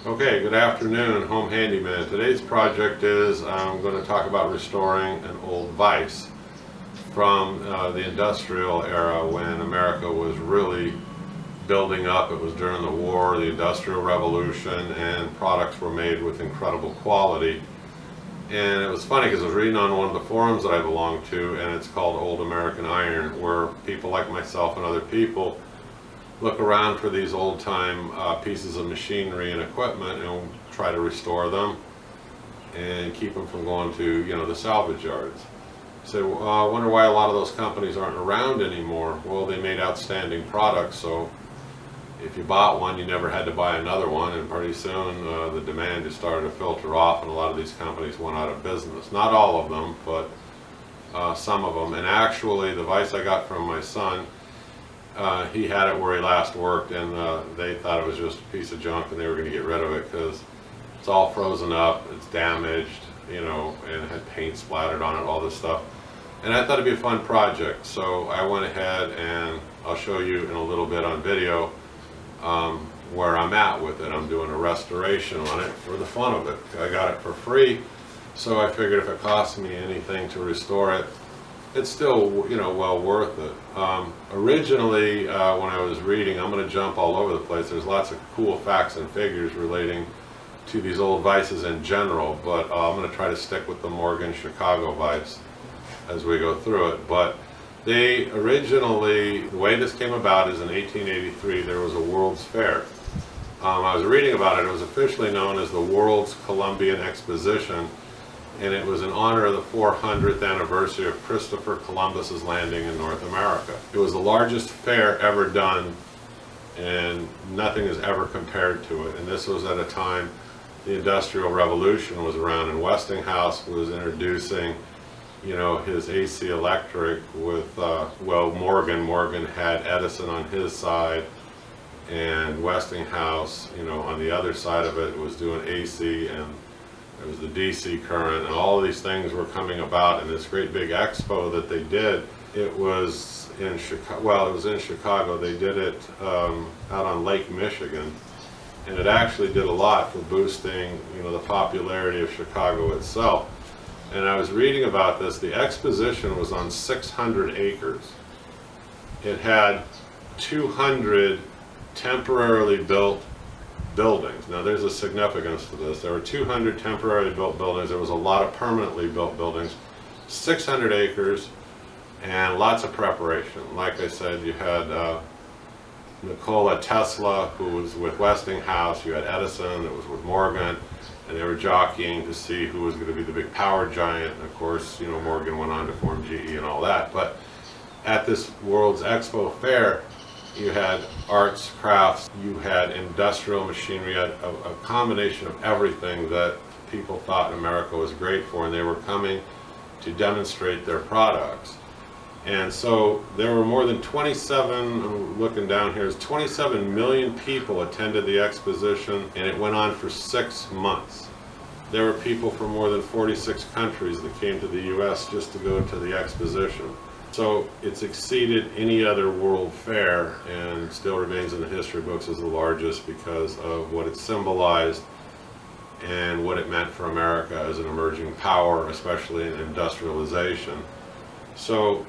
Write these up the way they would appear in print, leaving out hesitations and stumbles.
Okay, good afternoon, Home Handyman. Today's project is I'm going to talk about restoring an old vise from the industrial era when America was really building up. It was during the war, the Industrial Revolution, and products were made with incredible quality. And it was funny because I was reading on one of the forums that I belong to, and it's called Old American Iron, where people like myself and other people look around for these old-time pieces of machinery and equipment and try to restore them and keep them from going to, the salvage yards. So I wonder why a lot of those companies aren't around anymore. Well, they made outstanding products, so if you bought one, you never had to buy another one, and pretty soon the demand just started to filter off, and a lot of these companies went out of business. Not all of them, but some of them. And actually, the vise I got from my son, he had it where he last worked, and they thought it was just a piece of junk and they were going to get rid of it because it's all frozen up, it's damaged, and it had paint splattered on it, all this stuff. And I thought it'd be a fun project, so I went ahead and I'll show you in a little bit on video where I'm at with it. I'm doing a restoration on it for the fun of it. I got it for free, so I figured if it cost me anything to restore it, it's still, well worth it. Originally, when I was reading, I'm going to jump all over the place. There's lots of cool facts and figures relating to these old vices in general, but I'm going to try to stick with the Morgan Chicago vise as we go through it. But they originally, the way this came about is in 1883, there was a World's Fair. I was reading about it. It was officially known as the World's Columbian Exposition, and it was in honor of the 400th anniversary of Christopher Columbus's landing in North America. It was the largest fair ever done, and nothing is ever compared to it. And this was at a time the Industrial Revolution was around, and Westinghouse was introducing, his AC electric with, Morgan had Edison on his side, and Westinghouse, on the other side of it was doing AC, and there was the DC current, and all of these things were coming about in this great big expo that they did. It was in Chicago. Well, it was in Chicago. They did it out on Lake Michigan, and it actually did a lot for boosting, the popularity of Chicago itself. And I was reading about this. The exposition was on 600 acres. It had 200 temporarily built buildings. Now there's a significance to this. There were 200 temporarily built buildings. There was a lot of permanently built buildings. 600 acres and lots of preparation. Like I said, you had Nikola Tesla, who was with Westinghouse. You had Edison, that was with Morgan, and they were jockeying to see who was going to be the big power giant. And of course, Morgan went on to form GE and all that. But at this World's Expo Fair, you had arts, crafts, you had industrial machinery, you had a combination of everything that people thought America was great for, and they were coming to demonstrate their products. And so there were more than 27, I'm looking down here, 27 million people attended the exposition, and it went on for 6 months. There were people from more than 46 countries that came to the US just to go to the exposition. So it's exceeded any other world fair and still remains in the history books as the largest because of what it symbolized and what it meant for America as an emerging power, especially in industrialization. So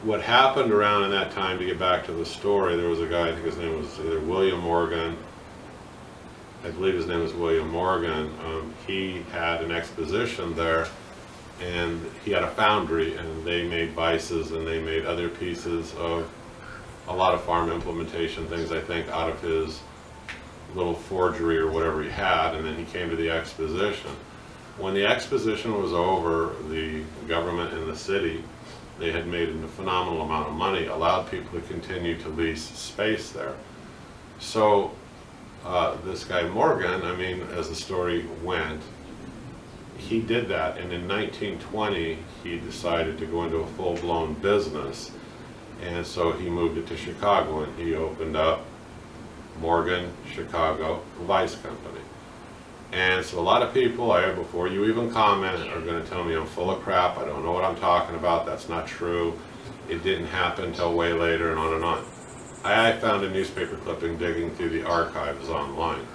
what happened around in that time, to get back to the story, there was a guy, I think his name was either William Morgan, I believe his name was William Morgan. He had an exposition there, and he had a foundry, and they made vices and they made other pieces of a lot of farm implementation things, I think, out of his little forgery or whatever he had. And then he came to the exposition. When the exposition was over, the government in the city, they had made a phenomenal amount of money, allowed people to continue to lease space there. So this guy Morgan, as the story went, he did that, and in 1920 he decided to go into a full-blown business, and so he moved it to Chicago, and he opened up Morgan Chicago Vise Company. And so a lot of people, before you even comment, are going to tell me I'm full of crap, I don't know what I'm talking about, that's not true, it didn't happen until way later, and on and on. I found a newspaper clipping digging through the archives online,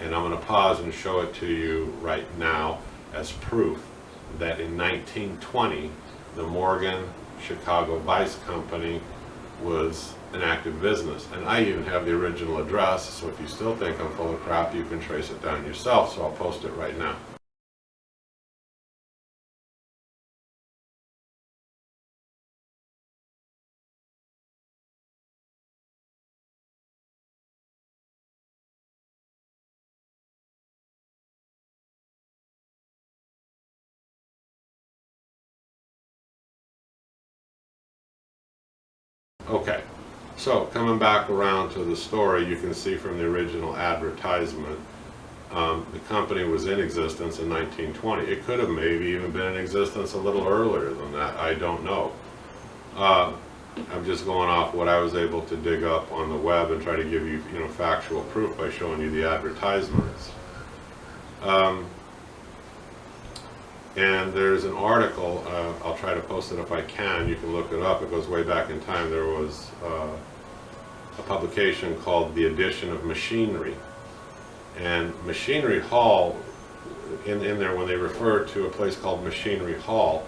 And I'm going to pause and show it to you right now as proof that in 1920, the Morgan Chicago Vise Company was an active business. And I even have the original address, so if you still think I'm full of crap, you can trace it down yourself, so I'll post it right now. Okay, so coming back around to the story, you can see from the original advertisement, the company was in existence in 1920. It could have maybe even been in existence a little earlier than that. I don't know. I'm just going off what I was able to dig up on the web and try to give you, factual proof by showing you the advertisements. And there's an article, I'll try to post it if I can, you can look it up, it goes way back in time. There was a publication called The Edition of Machinery. And Machinery Hall, in there when they referred to a place called Machinery Hall,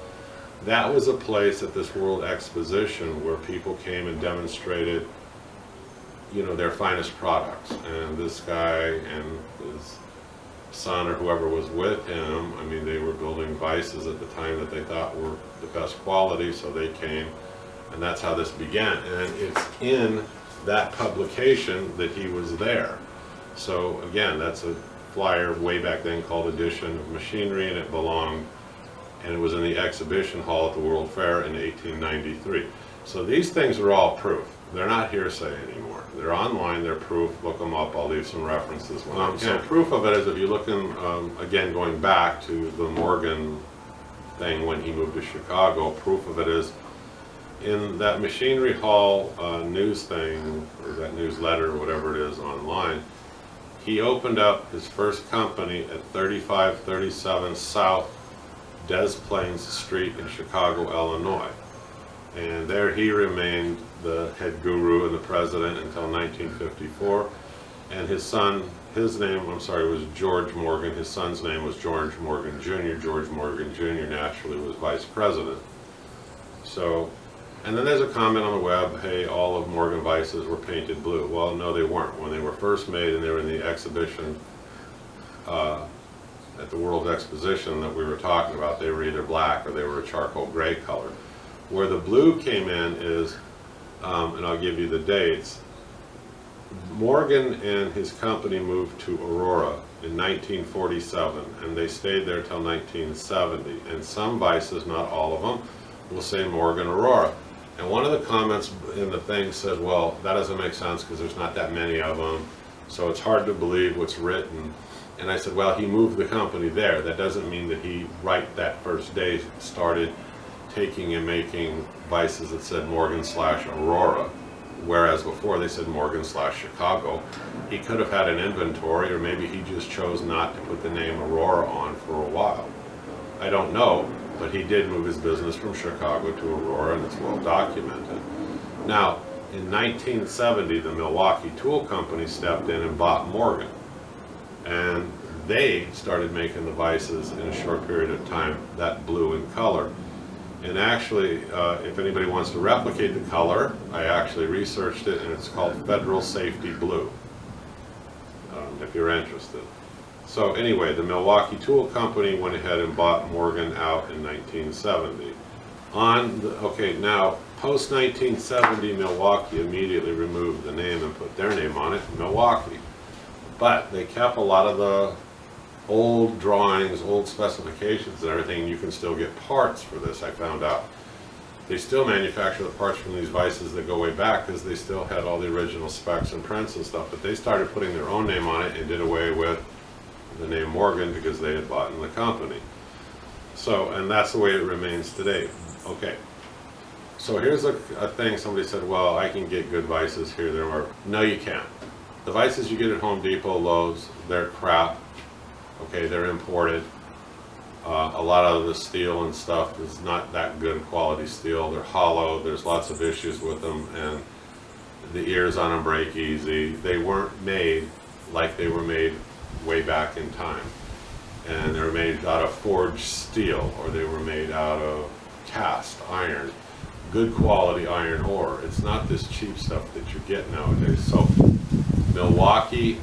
that was a place at this World Exposition where people came and demonstrated, their finest products. And this guy and his son or whoever was with him, I mean, they were building vices at the time that they thought were the best quality, so they came, and that's how this began. And it's in that publication that he was there. So again, that's a flyer way back then called Edition of Machinery, and it belonged, and it was in the exhibition hall at the World Fair in 1893. So these things are all proof. They're not hearsay anymore. They're online, they're proof. Look them up. I'll leave some references. So proof of it is, if you look in, again, going back to the Morgan thing when he moved to Chicago, proof of it is in that Machinery Hall news thing, or that newsletter, or whatever it is online. He opened up his first company at 3537 South Des Plaines Street in Chicago, Illinois. And there he remained the head guru and the president until 1954. And his son, was George Morgan. His son's name was George Morgan Jr. George Morgan Jr. naturally was vice president. So, and then there's a comment on the web, hey, all of Morgan vices were painted blue. Well, no, they weren't. When they were first made and they were in the exhibition at the World Exposition that we were talking about, they were either black or they were a charcoal gray color. Where the blue came in is, and I'll give you the dates, Morgan and his company moved to Aurora in 1947, and they stayed there till 1970. And some vices, not all of them, will say Morgan Aurora. And one of the comments in the thing said, well, that doesn't make sense because there's not that many of them, so it's hard to believe what's written. And I said, well, he moved the company there. That doesn't mean that he, right that first day, started taking and making vices that said Morgan/Aurora, whereas before they said Morgan/Chicago. He could have had an inventory, or maybe he just chose not to put the name Aurora on for a while. I don't know, but he did move his business from Chicago to Aurora, and it's well documented. Now, in 1970, the Milwaukee Tool Company stepped in and bought Morgan, and they started making the vices in a short period of time, that blue in color. And actually, if anybody wants to replicate the color, I actually researched it, and it's called Federal Safety Blue, if you're interested. So anyway, the Milwaukee Tool Company went ahead and bought Morgan out in 1970. Now, post-1970, Milwaukee immediately removed the name and put their name on it, Milwaukee. But they kept a lot of the old drawings, old specifications and everything. You can still get parts for this, I found out. They still manufacture the parts from these vices that go way back because they still had all the original specs and prints and stuff, but they started putting their own name on it and did away with the name Morgan because they had bought in the company. So, and that's the way it remains today. Okay, so here's a thing. Somebody said, well, I can get good vices here, there are. No, you can't. The vices you get at Home Depot, Lowe's, they're crap. Okay, they're imported. A lot of the steel and stuff is not that good quality steel. They're hollow. There's lots of issues with them, and the ears on them break easy. They weren't made like they were made way back in time. And they were made out of forged steel, or they were made out of cast iron, good quality iron ore. It's not this cheap stuff that you get nowadays. So Milwaukee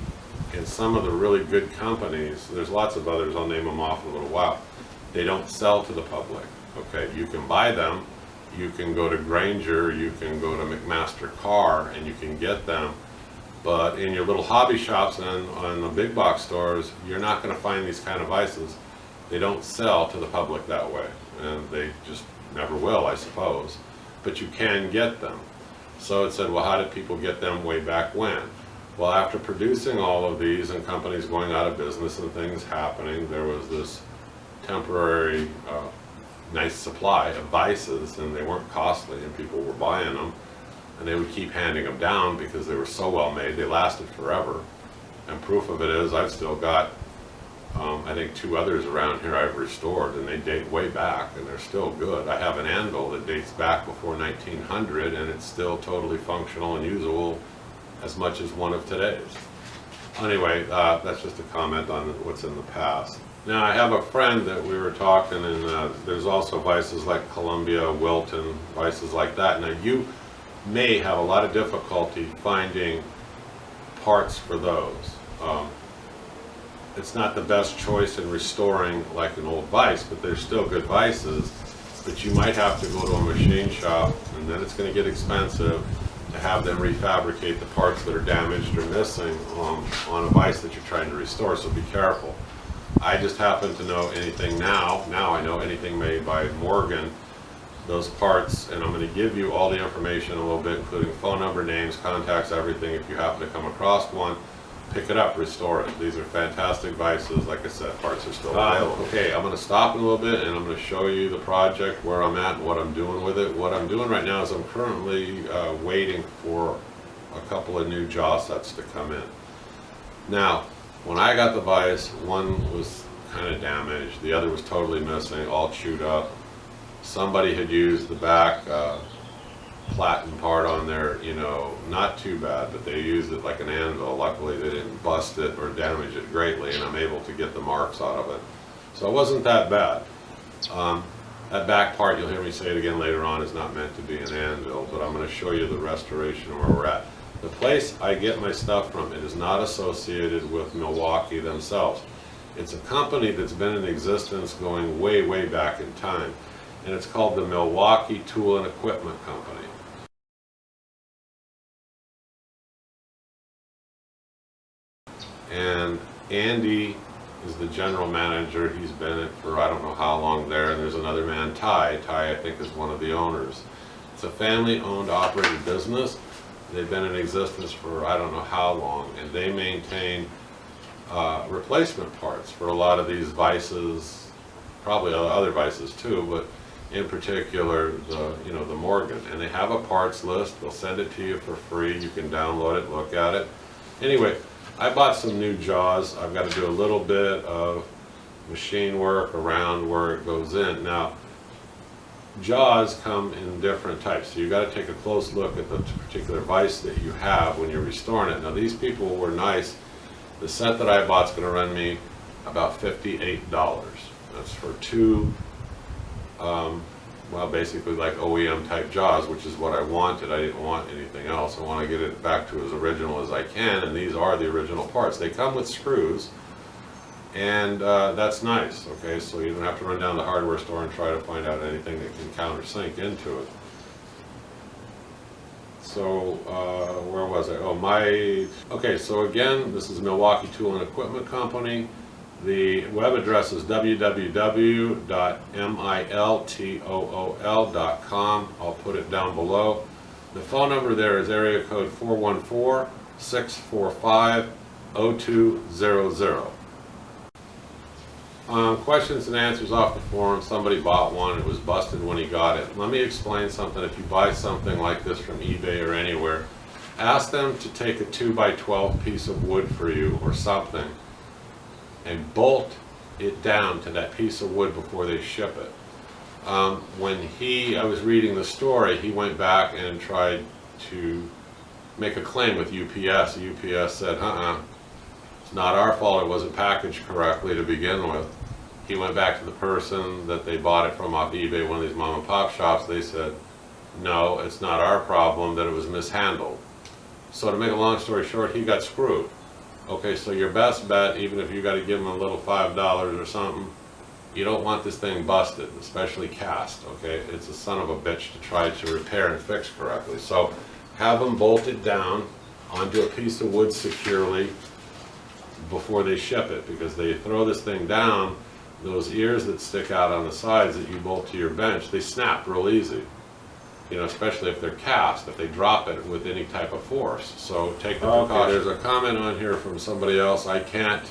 and some of the really good companies, there's lots of others, I'll name them off in a little while, they don't sell to the public. Okay, you can buy them, you can go to Granger, you can go to McMaster Carr, and you can get them. But in your little hobby shops and on the big box stores, you're not going to find these kind of vices. They don't sell to the public that way, and they just never will, I suppose. But you can get them. So it said, well, how did people get them way back when? Well, after producing all of these and companies going out of business and things happening, there was this temporary nice supply of vices, and they weren't costly, and people were buying them. And they would keep handing them down because they were so well made. They lasted forever. And proof of it is I've still got, I think 2 others around here I've restored, and they date way back, and they're still good. I have an anvil that dates back before 1900, and it's still totally functional and usable as much as one of today's. Anyway, that's just a comment on what's in the past. Now, I have a friend that we were talking, and there's also vices like Columbia, Wilton, vices like that. Now, you may have a lot of difficulty finding parts for those. It's not the best choice in restoring like an old vise, but they're still good vices. But you might have to go to a machine shop, and then it's going to get expensive to have them refabricate the parts that are damaged or missing on a vise that you're trying to restore, so be careful. I just happen to know anything now I know anything made by Morgan, those parts, and I'm going to give you all the information a little bit, including phone number, names, contacts, everything. If you happen to come across one, pick it up, restore it. These are fantastic vices. Like I said, parts are still available. Okay, I'm going to stop in a little bit, and I'm going to show you the project, where I'm at, and what I'm doing with it. What I'm doing right now is I'm currently waiting for a couple of new jaw sets to come in. Now, when I got the vise, one was kind of damaged, the other was totally missing, all chewed up. Somebody had used the back platen part on there, you know, not too bad, but they used it like an anvil. Luckily they didn't bust it or damage it greatly, and I'm able to get the marks out of it. So it wasn't that bad. That back part, you'll hear me say it again later on, is not meant to be an anvil, but I'm going to show you the restoration where we're at. The place I get my stuff from, it is not associated with Milwaukee themselves. It's a company that's been in existence going way, way back in time, and it's called the Milwaukee Tool and Equipment Company. And Andy is the general manager. He's been it for I don't know how long there, and there's another man, Ty. Ty, I think, is one of the owners. It's a family-owned, operated business. They've been in existence for I don't know how long, and they maintain replacement parts for a lot of these vices, probably other vices too, but in particular the Morgan. And they have a parts list. They'll send it to you for free. You can download it, look at it. Anyway, I bought some new jaws. I've got to do a little bit of machine work around where it goes in. Now, jaws come in different types, so you've got to take a close look at the particular vise that you have when you're restoring it. Now, these people were nice. The set that I bought is going to run me about $58. That's for 2 well, basically like OEM type jaws, which is what I wanted. I didn't want anything else. I want to get it back to as original as I can, and these are the original parts. They come with screws, and that's nice. Okay, so you don't have to run down the hardware store and try to find out anything that can countersink into it. So where was I? Okay, so again, this is Milwaukee Tool and Equipment Company. The web address is www.miltool.com. I'll put it down below. The phone number there is area code 414-645-0200. Questions and answers off the forum. Somebody bought one. It was busted when he got it. Let me explain something. If you buy something like this from eBay or anywhere, ask them to take a 2x12 piece of wood for you or something and bolt it down to that piece of wood before they ship it. I was reading the story, he went back and tried to make a claim with UPS. UPS said, it's It's not our fault it wasn't packaged correctly to begin with. He went back to the person that they bought it from off eBay, one of these mom and pop shops. They said, no, it's not our problem that it was mishandled. So to make a long story short, he got screwed. Okay, so your best bet, even if you got to give him a little $5 or something, you don't want this thing busted, especially cast, okay? It's a son of a bitch to try to repair and fix correctly. So have them bolted down onto a piece of wood securely before they ship it, because they throw this thing down, those ears that stick out on the sides that you bolt to your bench, they snap real easy. You know, especially if they're cast, if they drop it with any type of force. So take the precaution. There's a comment on here from somebody else. I can't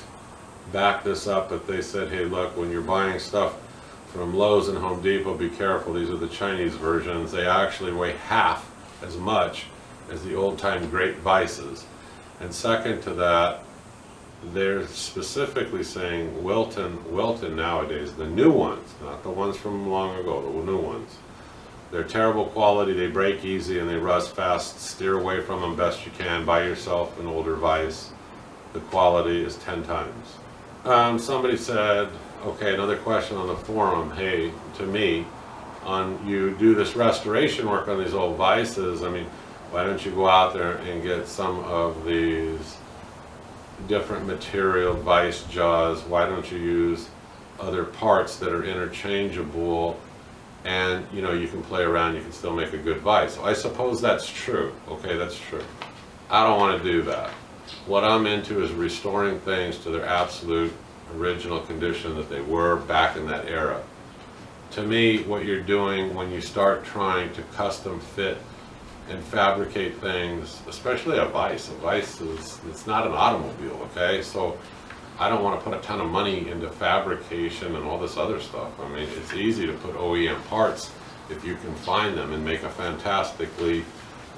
back this up, but they said, hey, look, when you're buying stuff from Lowe's and Home Depot, be careful. These are the Chinese versions. They actually weigh half as much as the old-time great Vices. And second to that, they're specifically saying Wilton nowadays, the new ones, not the ones from long ago, the new ones. They're terrible quality, they break easy and they rust fast. Steer away from them best you can. Buy yourself an older Vise. The quality is 10 times. Somebody said, okay, another question on the forum, hey, to me, you do this restoration work on these old Vices, I mean, why don't you go out there and get some of these different material Vise jaws? Why don't you use other parts that are interchangeable? And you know, you can play around, you can still make a good Vise. So I suppose that's true. Okay, that's true. I don't want to do that. What I'm into is restoring things to their absolute original condition that they were back in that era. To me, what you're doing when you start trying to custom fit and fabricate things, especially a Vise it's not an automobile, okay? So I don't want to put a ton of money into fabrication and all this other stuff. I mean, it's easy to put OEM parts if you can find them and make a fantastically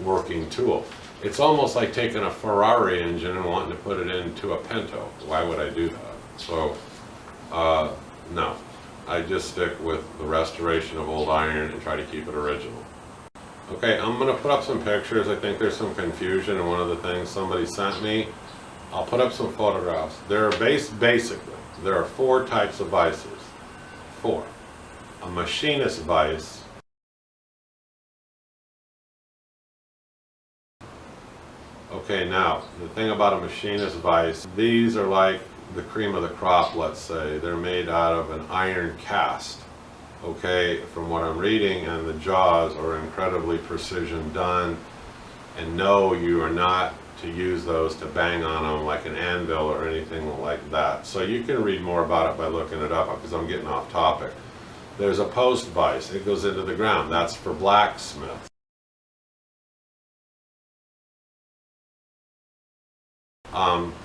working tool. It's almost like taking a Ferrari engine and wanting to put it into a Pinto. Why would I do that? So, no. I just stick with the restoration of old iron and try to keep it original. Okay, I'm going to put up some pictures. I think there's some confusion in one of the things somebody sent me. I'll put up some photographs. There are basically, there are 4 types of Vices. 4. A machinist Vise. Okay, now, the thing about a machinist Vise, these are like the cream of the crop, let's say. They're made out of an iron cast. Okay, from what I'm reading, and the jaws are incredibly precision done. And no, you are not to use those to bang on them like an anvil or anything like that. So you can read more about it by looking it up, because I'm getting off topic. There's a post Vise. It goes into the ground. That's for blacksmiths.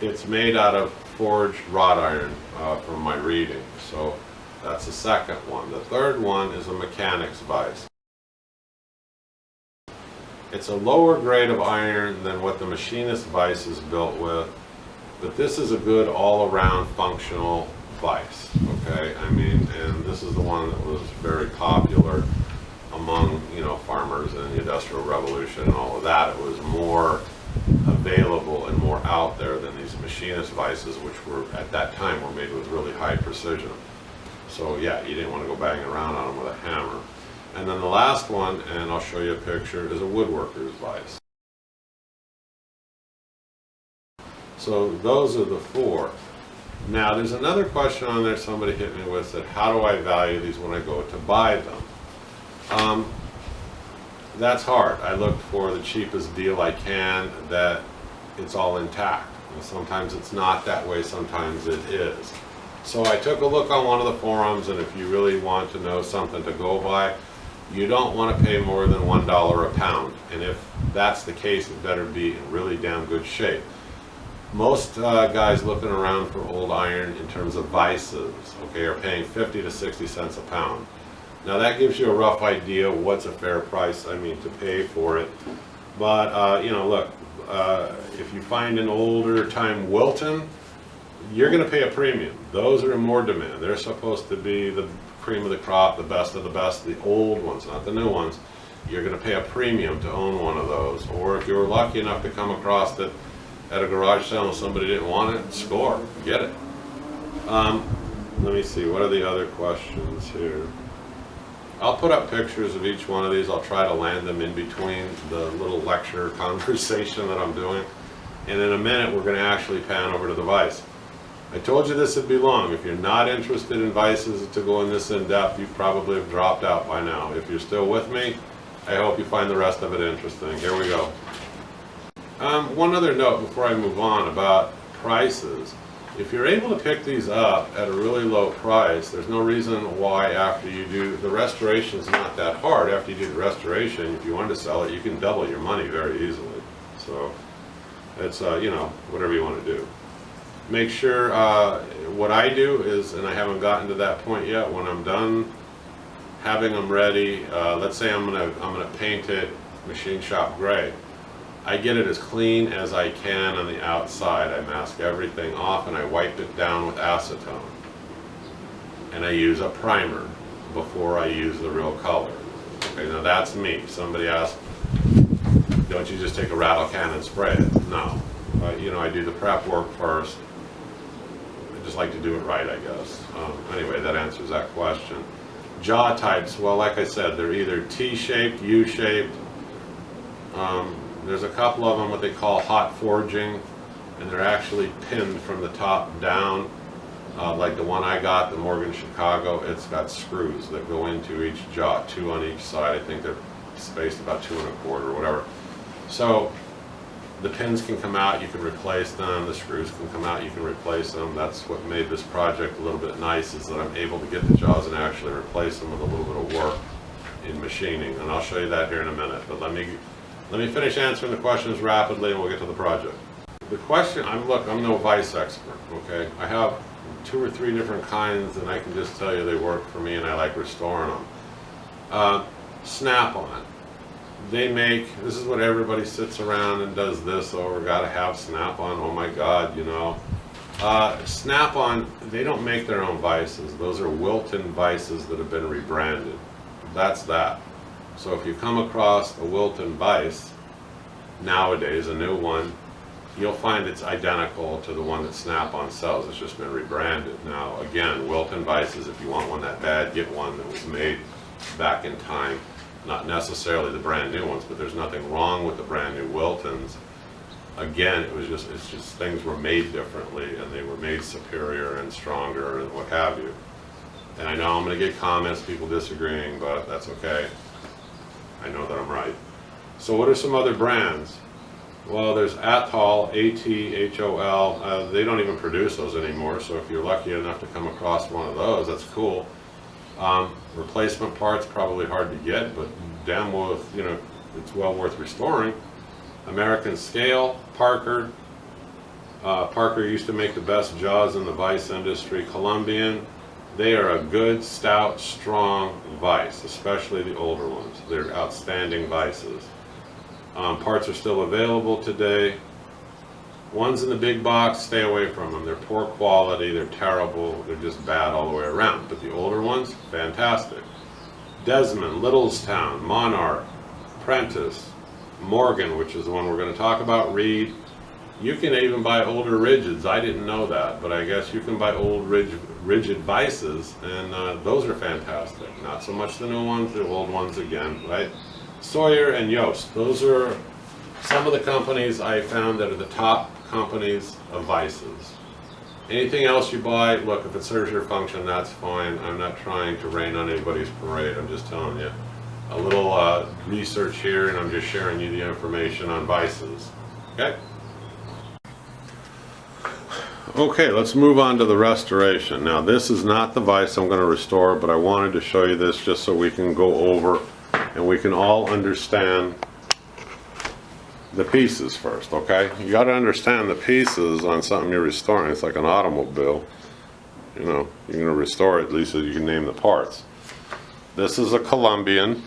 It's made out of forged wrought iron from my reading. So that's the second one. The third one is a mechanic's Vise. It's a lower grade of iron than what the machinist Vise is built with, but this is a good all-around functional Vise, okay? I mean, and this is the one that was very popular among, you know, farmers and the Industrial Revolution and all of that. It was more available and more out there than these machinist Vices, which were, at that time, were made with really high precision. So yeah, you didn't want to go banging around on them with a hammer. And then the last one, and I'll show you a picture, is a woodworker's Vise. So those are the 4. Now there's another question on there somebody hit me with, said, how do I value these when I go to buy them? That's hard. I look for the cheapest deal I can, that it's all intact. And sometimes it's not that way, sometimes it is. So I took a look on one of the forums, and if you really want to know something to go by, you don't want to pay more than $1 a pound. And if that's the case, it better be in really damn good shape. Most guys looking around for old iron in terms of Vices, okay, are paying 50 to 60 cents a pound. Now that gives you a rough idea what's a fair price, I mean, to pay for it. But, you know, look, if you find an older time Wilton, you're going to pay a premium. Those are in more demand. They're supposed to be the cream of the crop, the best of the best, the old ones, not the new ones. You're going to pay a premium to own one of those. Or if you're lucky enough to come across it at a garage sale and somebody didn't want it, score, get it. Let me see, what are the other questions here? I'll put up pictures of each one of these. I'll try to land them in between the little lecture conversation that I'm doing. And in a minute, we're going to actually pan over to the vise. I told you this would be long. If you're not interested in vices to go in this in depth, you probably have dropped out by now. If you're still with me, I hope you find the rest of it interesting. Here we go. One other note before I move on about prices. If you're able to pick these up at a really low price, there's no reason why after you do, the restoration's not that hard. After you do the restoration, if you want to sell it, you can double your money very easily. So it's, you know, whatever you want to do. Make sure, what I do is, and I haven't gotten to that point yet, when I'm done having them ready, let's say I'm gonna paint it machine shop gray. I get it as clean as I can on the outside. I mask everything off and I wipe it down with acetone. And I use a primer before I use the real color. Okay, now that's me. Somebody asked, don't you just take a rattle can and spray it? No. You know, I do the prep work first. I just like to do it right, I guess. Anyway, that answers that question. Jaw types, well, like I said, they're either T-shaped, U-shaped. There's a couple of them what they call hot forging, and they're actually pinned from the top down. Like the one I got, the Morgan Chicago, it's got screws that go into each jaw, 2 on each side. I think they're spaced about 2 1/4 or whatever. So the pins can come out, you can replace them. The screws can come out, you can replace them. That's what made this project a little bit nice, is that I'm able to get the jaws and actually replace them with a little bit of work in machining. And I'll show you that here in a minute. But let me finish answering the questions rapidly and we'll get to the project. The question, I'm no vise expert, okay? I have 2 or 3 different kinds and I can just tell you they work for me and I like restoring them. Snap-on. They make, this is what everybody sits around and does this over, gotta have Snap-on, oh my God, you know. Snap-on, they don't make their own vices. Those are Wilton vices that have been rebranded. That's that. So if you come across a Wilton vise, nowadays, a new one, you'll find it's identical to the one that Snap-on sells. It's just been rebranded. Now, again, Wilton vices, if you want one that bad, get one that was made back in time. Not necessarily the brand new ones, but there's nothing wrong with the brand new Wiltons. Again, it's just things were made differently and they were made superior and stronger and what have you. And I know I'm going to get comments, people disagreeing, but that's okay. I know that I'm right. So what are some other brands? Well, there's Atoll, A-T-H-O-L. They don't even produce those anymore, so if you're lucky enough to come across one of those, that's cool. Replacement parts, probably hard to get, but damn well, you know, it's well worth restoring. American Scale, Parker. Parker used to make the best jaws in the vise industry. Colombian. They are a good, stout, strong vise, especially the older ones. They're outstanding vices. Parts are still available today. Ones in the big box, stay away from them. They're poor quality, they're terrible, they're just bad all the way around. But the older ones, fantastic. Desmond, Littlestown, Monarch, Prentice, Morgan, which is the one we're going to talk about, Reed. You can even buy older rigids. I didn't know that, but I guess you can buy old rigid vices, and those are fantastic. Not so much the new ones, the old ones again, right? Sawyer and Yost. Those are some of the companies I found that are the top companies of vices. Anything else you buy, look, if it serves your function, that's fine. I'm not trying to rain on anybody's parade. I'm just telling you a little research here, and I'm just sharing you the information on vices. Okay? Okay, let's move on to the restoration. Now, this is not the vise I'm going to restore, but I wanted to show you this just so we can go over and we can all understand the pieces first, okay? You got to understand the pieces on something you're restoring. It's like an automobile. You know, you're going to restore it at least so you can name the parts. This is a Colombian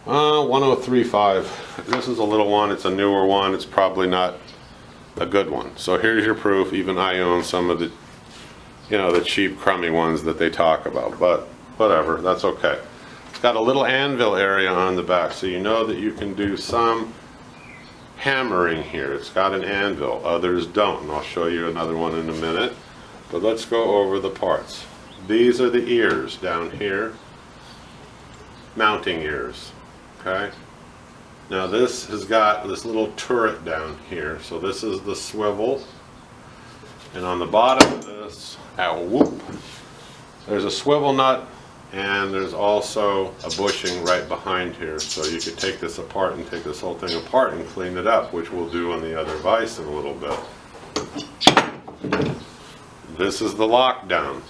1035. This is a little one. It's a newer one. It's probably not a good one. So here's your proof. Even I own some of the, you know, the cheap crummy ones that they talk about, but whatever, that's okay. It's got a little anvil area on the back, so you know that you can do some hammering here. It's got an anvil. Others don't, and I'll show you another one in a minute. But let's go over the parts. These are the ears down here. Mounting ears. Okay? Now this has got this little turret down here. So this is the swivel. And on the bottom of this, there's a swivel nut, and there's also a bushing right behind here. So you could take this apart and take this whole thing apart and clean it up, which we'll do on the other vise in a little bit. This is the lockdown.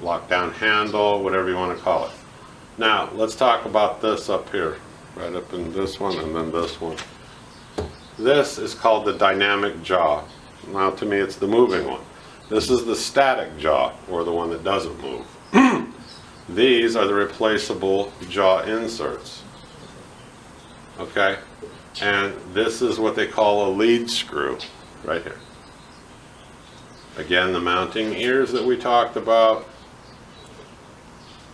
Lockdown handle, whatever you want to call it. Now, let's talk about this up here. Right up in this one and then this one. This is called the dynamic jaw. Now, to me, it's the moving one. This is the static jaw, or the one that doesn't move. These are the replaceable jaw inserts. Okay? And this is what they call a lead screw, right here. Again, the mounting ears that we talked about.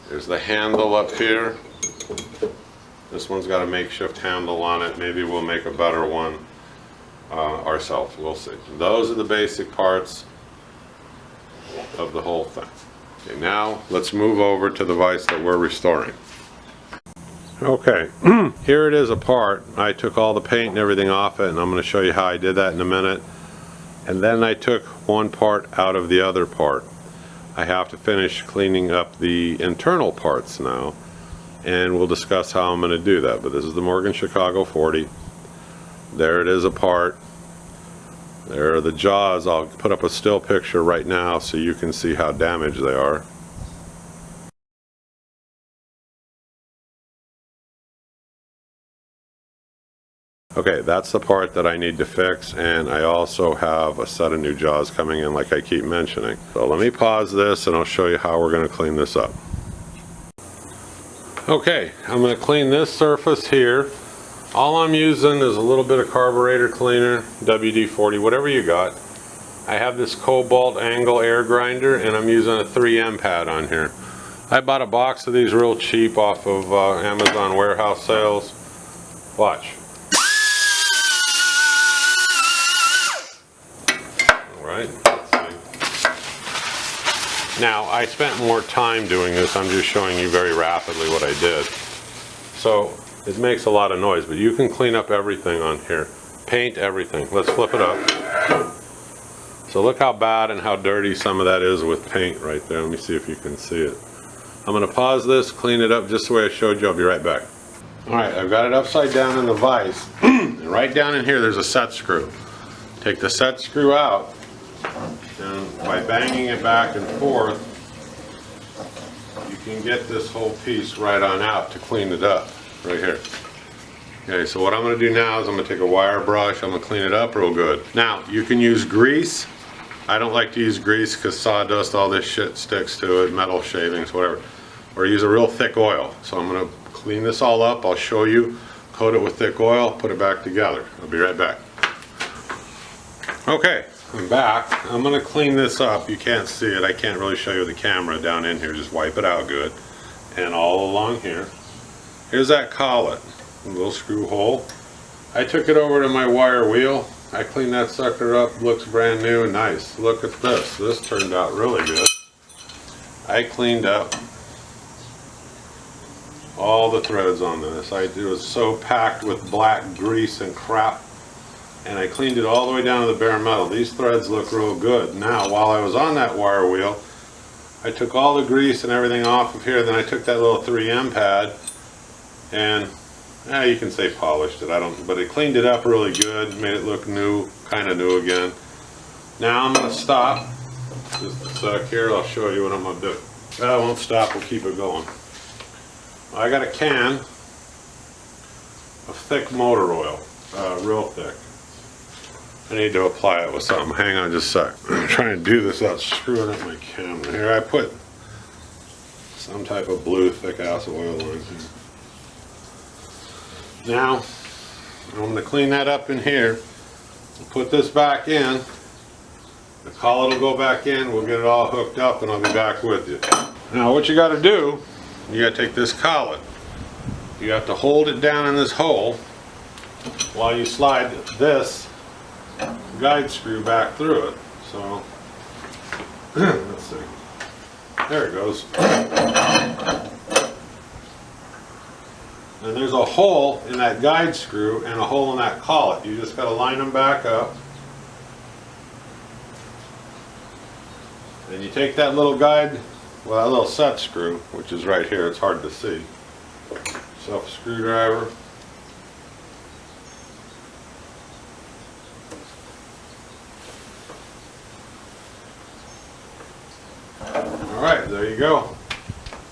There's the handle up here. This one's got a makeshift handle on it. Maybe we'll make a better one ourselves. We'll see. Those are the basic parts of the whole thing. Okay, now let's move over to the vise that we're restoring. Okay, here it is apart. I took all the paint and everything off it, and I'm going to show you how I did that in a minute. And then I took one part out of the other part. I have to finish cleaning up the internal parts now, and we'll discuss how I'm going to do that. But this is the Morgan Chicago 40. There it is apart. There are the jaws. I'll put up a still picture right now so you can see how damaged they are. Okay, that's the part that I need to fix, and I also have a set of new jaws coming in like I keep mentioning. So let me pause this and I'll show you how we're going to clean this up. Okay, I'm going to clean this surface here. All I'm using is a little bit of carburetor cleaner, WD-40, whatever you got. I have this cobalt angle air grinder, and I'm using a 3M pad on here. I bought a box of these real cheap off of Amazon warehouse sales. Watch. Alright, let's see. Now, I spent more time doing this. I'm just showing you very rapidly what I did. So, it makes a lot of noise, but you can clean up everything on here. Paint everything. Let's flip it up. So look how bad and how dirty some of that is with paint right there. Let me see if you can see it. I'm going to pause this, clean it up just the way I showed you. I'll be right back. Alright, I've got it upside down in the vise. And right down in here there's a set screw. Take the set screw out, and by banging it back and forth, you can get this whole piece right on out to clean it up. Right here. Okay, so what I'm going to do now is I'm going to take a wire brush, I'm going to clean it up real good. Now, you can use grease. I don't like to use grease because sawdust, all this shit sticks to it, metal shavings, whatever. Or use a real thick oil. So I'm going to clean this all up, I'll show you, coat it with thick oil, put it back together. I'll be right back. Okay, I'm back. I'm going to clean this up. You can't see it. I can't really show you the camera down in here. Just wipe it out good. And all along here. Here's that collet, a little screw hole. I took it over to my wire wheel. I cleaned that sucker up, looks brand new and nice. Look at this, this turned out really good. I cleaned up all the threads on this. It was so packed with black grease and crap, and I cleaned it all the way down to the bare metal. These threads look real good. Now, while I was on that wire wheel, I took all the grease and everything off of here, then I took that little 3M pad, and you can say polished it, but it cleaned it up really good, made it look new, kind of new again. Now I'm going to stop. Just a sec here, I'll show you what I'm going to do. I won't stop, we'll keep it going. I got a can of thick motor oil, real thick. I need to apply it with something. Hang on just a sec. I'm trying to do this without screwing up my camera. Here, I put some type of blue thick ass oil on here. Now, I'm going to clean that up in here. We'll put this back in. The collet will go back in. We'll get it all hooked up and I'll be back with you. Now, what you got to do, you got to take this collet. You have to hold it down in this hole while you slide this guide screw back through it. So let's see. There it goes. And there's a hole in that guide screw and a hole in that collet. You just got to line them back up. And you take that little guide, well, that little set screw, which is right here, it's hard to see. Self screwdriver. Alright, there you go.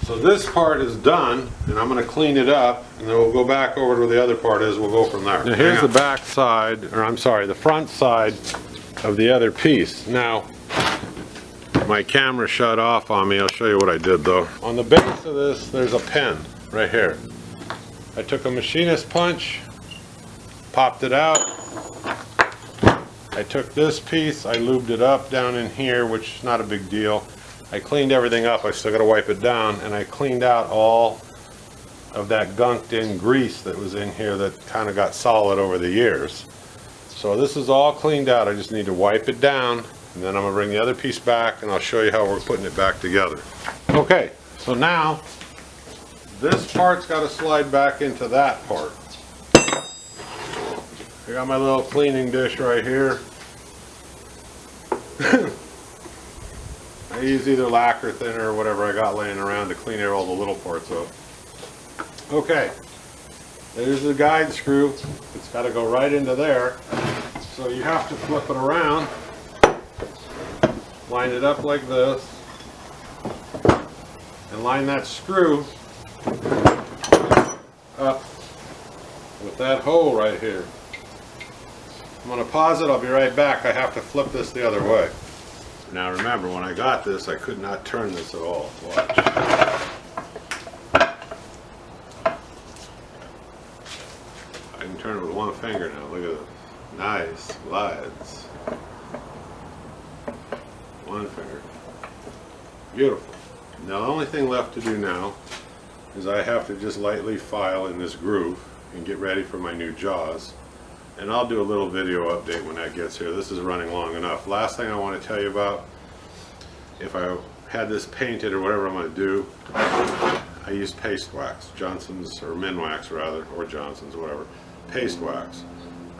So this part is done, and I'm going to clean it up, and then we'll go back over to where the other part is. We'll go from there. Now here's the back side, or I'm sorry, the front side of the other piece. Now, my camera shut off on me. I'll show you what I did though. On the base of this, there's a pin right here. I took a machinist punch, popped it out. I took this piece, I lubed it up down in here, which is not a big deal. I cleaned everything up. I still got to wipe it down, and I cleaned out all of that gunked in grease that was in here that kind of got solid over the years. So this is all cleaned out. I just need to wipe it down, and then I'm going to bring the other piece back, and I'll show you how we're putting it back together. Okay, so now this part's got to slide back into that part. I got my little cleaning dish right here. I use either lacquer thinner or whatever I got laying around to clean all the little parts up. Okay, there's the guide screw. It's got to go right into there. So you have to flip it around, line it up like this, and line that screw up with that hole right here. I'm going to pause it. I'll be right back. I have to flip this the other way. Now remember, when I got this, I could not turn this at all. Watch. I can turn it with one finger now. Look at this. Nice glides. One finger. Beautiful. Now the only thing left to do now is I have to just lightly file in this groove and get ready for my new jaws. And I'll do a little video update when that gets here. This is running long enough. Last thing I want to tell you about, if I had this painted or whatever I'm going to do, I use paste wax, Johnson's, or Minwax rather, or Johnson's, whatever, paste wax.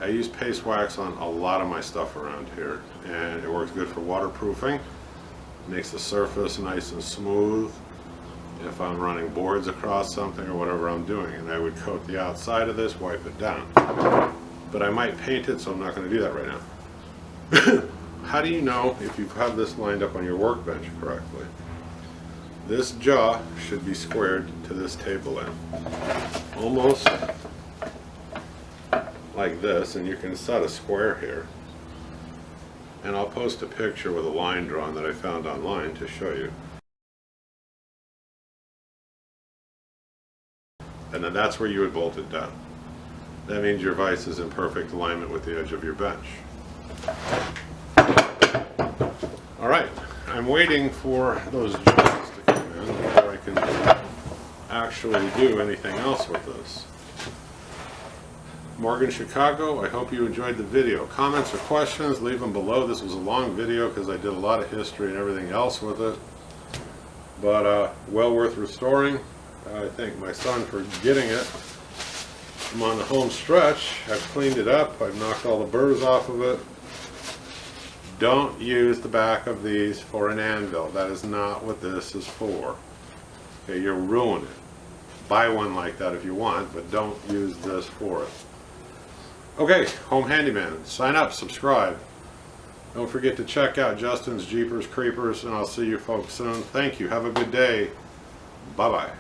I use paste wax on a lot of my stuff around here, and it works good for waterproofing, makes the surface nice and smooth if I'm running boards across something or whatever I'm doing. And I would coat the outside of this, wipe it down. But I might paint it, so I'm not going to do that right now. How do you know if you've had this lined up on your workbench correctly? This jaw should be squared to this table end. Almost like this, and you can set a square here. And I'll post a picture with a line drawn that I found online to show you. And then that's where you would bolt it down. That means your vise is in perfect alignment with the edge of your bench. Alright, I'm waiting for those jaws to come in before I can actually do anything else with this. Morgan, Chicago, I hope you enjoyed the video. Comments or questions, leave them below. This was a long video because I did a lot of history and everything else with it. But well worth restoring. I thank my son for getting it. I'm on the home stretch. I've cleaned it up. I've knocked all the burrs off of it. Don't use the back of these for an anvil. That is not what this is for. Okay, you'll ruin it. Buy one like that if you want, but don't use this for it. Okay, Home Handyman. Sign up, subscribe. Don't forget to check out Justin's Jeepers Creepers, and I'll see you folks soon. Thank you. Have a good day. Bye-bye.